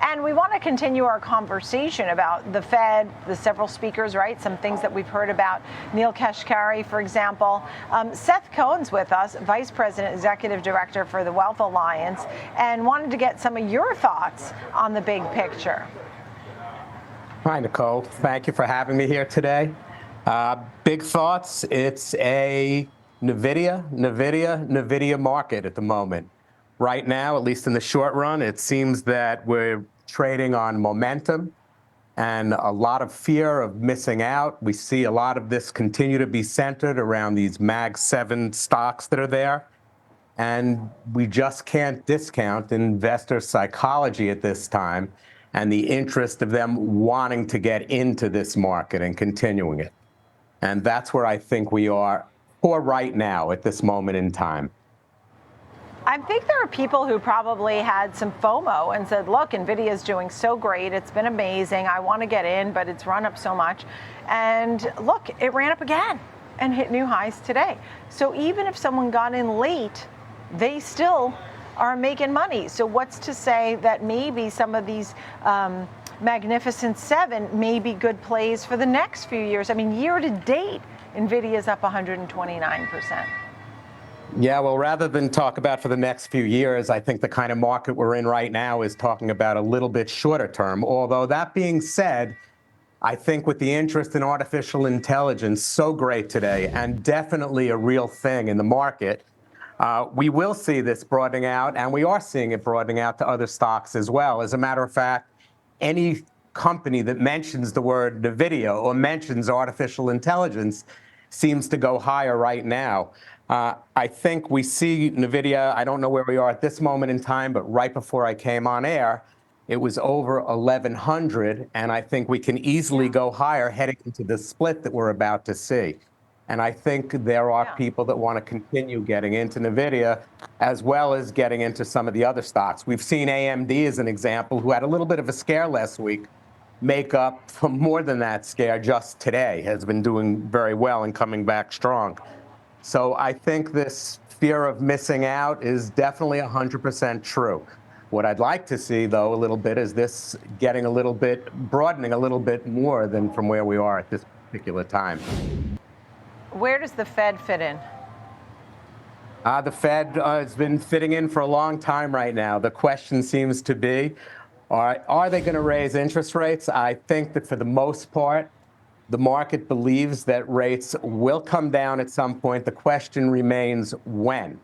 And we want to continue our conversation about the Fed, the several speakers, right? Some things that we've heard about. Neil Kashkari, for example. Seth Cohan's with us, Vice President, Executive Director for the Wealth Alliance, and wanted to get some of your thoughts on the big picture. Hi, Nicole. Thank you for having me here today. Big thoughts. It's a Nvidia market at the moment. Right now, at least in the short run, it seems that we're trading on momentum and a lot of fear of missing out. We see a lot of this continue to be centered around these Mag 7 stocks that are there. And we just can't discount investor psychology at this time and the interest of them wanting to get into this market and continuing it. And that's where I think we are for right now at this moment in time. I think there are people who probably had some FOMO and said, look, Nvidia is doing so great. It's been amazing. I want to get in, but it's run up so much. And look, it ran up again and hit new highs today. So even if someone got in late, they still are making money. So what's to say that maybe some of these Magnificent Seven may be good plays for the next few years? I mean, year to date, Nvidia is up 129%. Yeah, well, rather than talk about for the next few years, I think the kind of market we're in right now is talking about a little bit shorter term. Although that being said, I think with the interest in artificial intelligence so great today and definitely a real thing in the market, we will see this broadening out, and we are seeing it broadening out to other stocks as well. As a matter of fact, any company that mentions the word Nvidia or mentions artificial intelligence seems to go higher right now. I think we see Nvidia, I don't know where we are at this moment in time, but right before I came on air, it was over 1,100, and I think we can easily go higher heading into the split that we're about to see. And I think there are people that want to continue getting into Nvidia as well as getting into some of the other stocks. We've seen AMD as an example, who had a little bit of a scare last week, make up for more than that scare just today, has been doing very well and coming back strong. So I think this fear of missing out is definitely 100% true. What I'd like to see, though, a little bit is this getting a little bit, broadening a little bit more than from where we are at this particular time. Where does the Fed fit in? The Fed has been fitting in for a long time right now. The question seems to be, are they going to raise interest rates? I think that for the most part, the market believes that rates will come down at some point. The question remains when.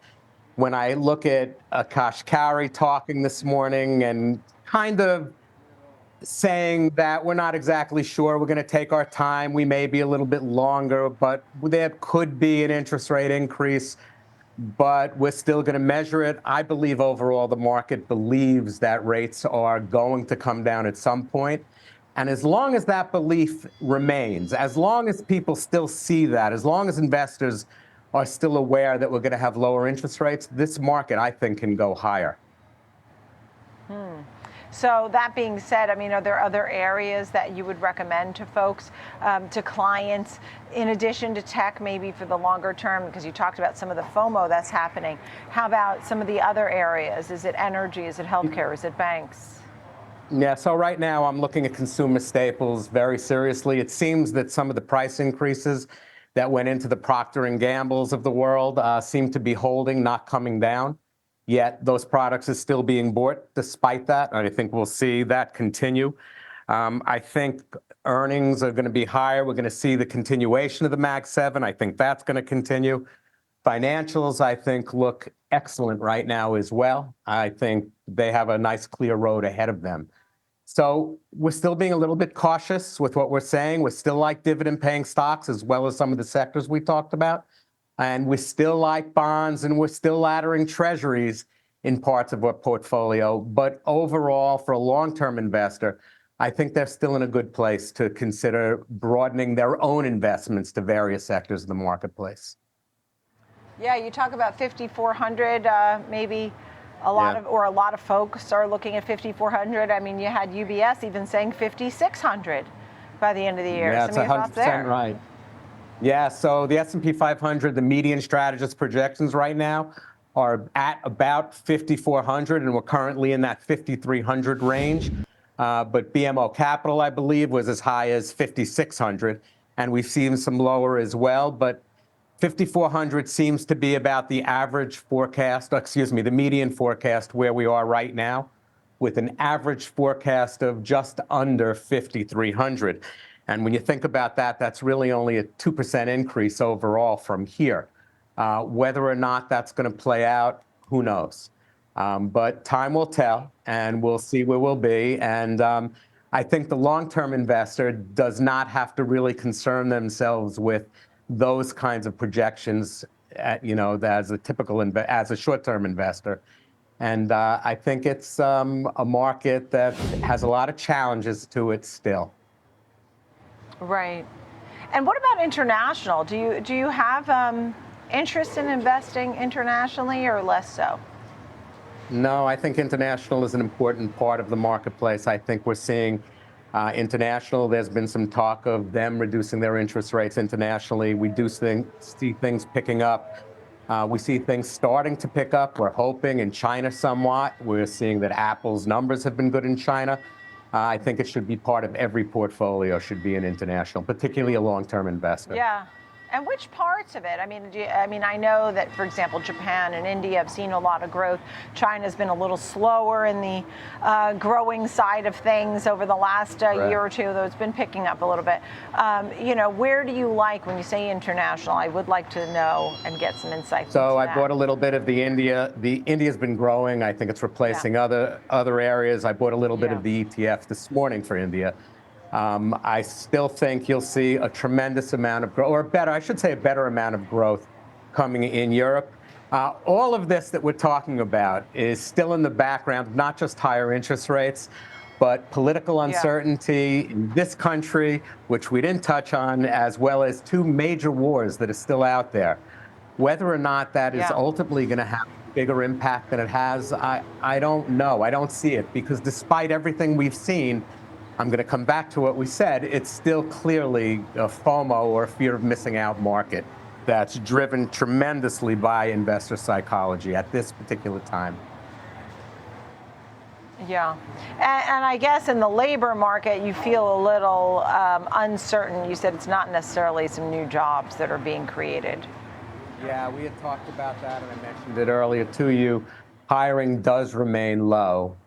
When I look at Kashkari talking this morning and kind of saying that we're not exactly sure, we're going to take our time, we may be a little bit longer, but there could be an interest rate increase, but we're still going to measure it. I believe overall the market believes that rates are going to come down at some point. And as long as that belief remains, as long as people still see that, as long as investors are still aware that we're going to have lower interest rates, this market, I think, can go higher. So that being said, I mean, are there other areas that you would recommend to folks, to clients, in addition to tech, maybe for the longer term? Because you talked about some of the FOMO that's happening. How about some of the other areas? Is it energy? Is it healthcare? Is it banks? Yeah, so right now I'm looking at consumer staples very seriously. It seems that some of the price increases that went into the Procter & Gamble's of the world seem to be holding, not coming down. Yet those products are still being bought despite that. And I think we'll see that continue. I think earnings are going to be higher. We're going to see the continuation of the Mag 7. I think that's going to continue. Financials, I think, look excellent right now as well. I think they have a nice, clear road ahead of them. So we're still being a little bit cautious with what we're saying. We're still like dividend-paying stocks as well as some of the sectors we talked about. And we still like bonds, and we're still laddering treasuries in parts of our portfolio. But overall, for a long-term investor, I think they're still in a good place to consider broadening their own investments to various sectors of the marketplace. Yeah, you talk about 5,400, maybe a lot of folks are looking at 5,400. I mean, you had UBS even saying 5,600 by the end of the year. Yeah, it's 100% right. Yeah, so the S&P 500, the median strategist projections right now are at about 5,400, and we're currently in that 5,300 range. But BMO Capital, I believe, was as high as 5,600, and we've seen some lower as well. But 5,400 seems to be about the average forecast, excuse me, the median forecast where we are right now, with an average forecast of just under 5,300. And when you think about that, that's really only a 2% increase overall from here. Whether or not that's going to play out, who knows? But time will tell, and we'll see where we'll be. And I think the long-term investor does not have to really concern themselves with those kinds of projections, as a typical as a short-term investor. And I think it's a market that has a lot of challenges to it still. Right. And what about international? Do you have interest in investing internationally, or less so? No, I think international is an important part of the marketplace. I think we're seeing international. There's been some talk of them reducing their interest rates internationally. We do see things picking up. We see things starting to pick up. We're hoping in China somewhat. We're seeing that Apple's numbers have been good in China. I think it should be part of every portfolio, should be an international, particularly a long-term investor. Yeah. And which parts of it? I mean, I know that, for example, Japan and India have seen a lot of growth. China's been a little slower in the growing side of things over the last year or two, though it's been picking up a little bit. Where do you like, when you say international? I would like to know and get some insight. So I bought a little bit of the India. The India's been growing. I think it's replacing other areas. I bought a little bit of the ETF this morning for India. I still think you'll see a tremendous amount of growth, or better, I should say a better amount of growth coming in Europe. All of this that we're talking about is still in the background, not just higher interest rates, but political uncertainty in this country, which we didn't touch on, as well as two major wars that are still out there. Whether or not that is ultimately going to have a bigger impact than it has, I don't know. I don't see it, because despite everything we've seen, I'm going to come back to what we said, it's still clearly a FOMO, or fear of missing out market, that's driven tremendously by investor psychology at this particular time. Yeah. And I guess in the labor market, you feel a little uncertain. You said it's not necessarily some new jobs that are being created. Yeah, we had talked about that, and I mentioned it earlier to you. Hiring does remain low.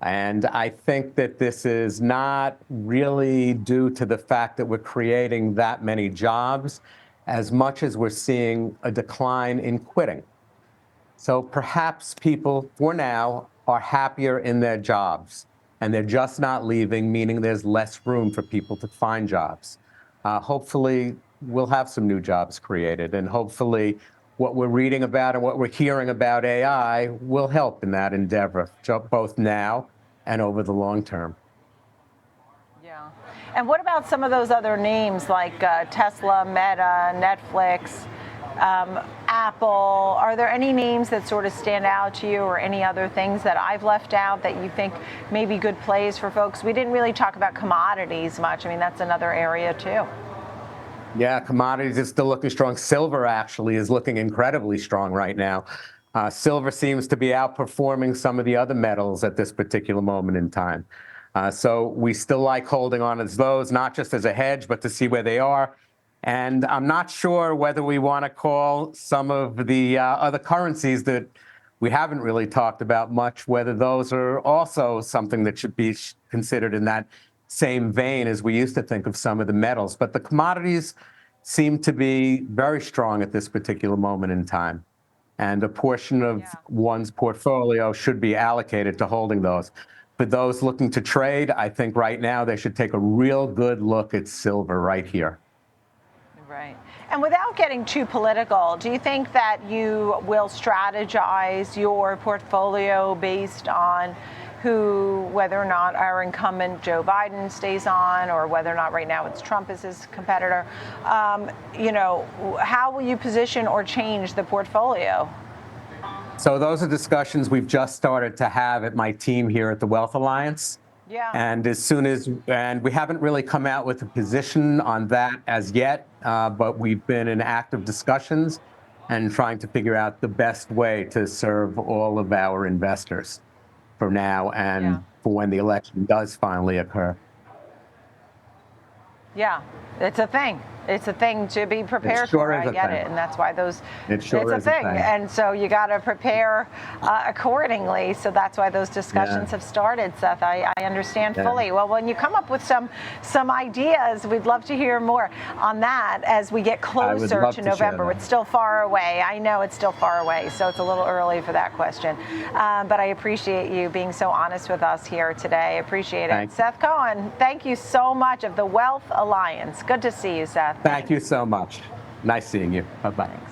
And I think that this is not really due to the fact that we're creating that many jobs, as much as we're seeing a decline in quitting. So perhaps people, for now, are happier in their jobs, and they're just not leaving, meaning there's less room for people to find jobs. Hopefully, we'll have some new jobs created, and hopefully what we're reading about and what we're hearing about AI will help in that endeavor, both now and over the long term. Yeah. And what about some of those other names like Tesla, Meta, Netflix, Apple? Are there any names that sort of stand out to you, or any other things that I've left out that you think may be good plays for folks? We didn't really talk about commodities much. I mean, that's another area too. Yeah, commodities is still looking strong. Silver actually is looking incredibly strong right now. Silver seems to be outperforming some of the other metals at this particular moment in time. So we still like holding on as those, not just as a hedge, but to see where they are. And I'm not sure whether we want to call some of the other currencies that we haven't really talked about much, whether those are also something that should be considered in that same vein as we used to think of some of the metals. But the commodities seem to be very strong at this particular moment in time. And a portion of one's portfolio should be allocated to holding those. For those looking to trade, I think right now they should take a real good look at silver right here. Right. And without getting too political, do you think that you will strategize your portfolio based on whether or not our incumbent Joe Biden stays on, or whether or not right now it's Trump as his competitor? How will you position or change the portfolio? So those are discussions we've just started to have at my team here at the Wealth Alliance. Yeah. And we haven't really come out with a position on that as yet, but we've been in active discussions and trying to figure out the best way to serve all of our investors for now and for when the election does finally occur. Yeah, it's a thing. It's a thing to be prepared sure for. is I a get thing. it, and that's why those. It sure it's is a a thing, thing. and so you got to prepare accordingly. So that's why those discussions Yeah. have started, Seth. I understand Yeah. fully. Well, when you come up with some ideas, we'd love to hear more on that as we get closer love to to share November. that. It's still far away. I know it's still far away, so it's a little early for that question. But I appreciate you being so honest with us here today. Appreciate it. Thank you. Seth Cohan, thank you so much of the Wealth Alliance. Good to see you, Seth. Thank you so much. Nice seeing you. Bye-bye. Thanks.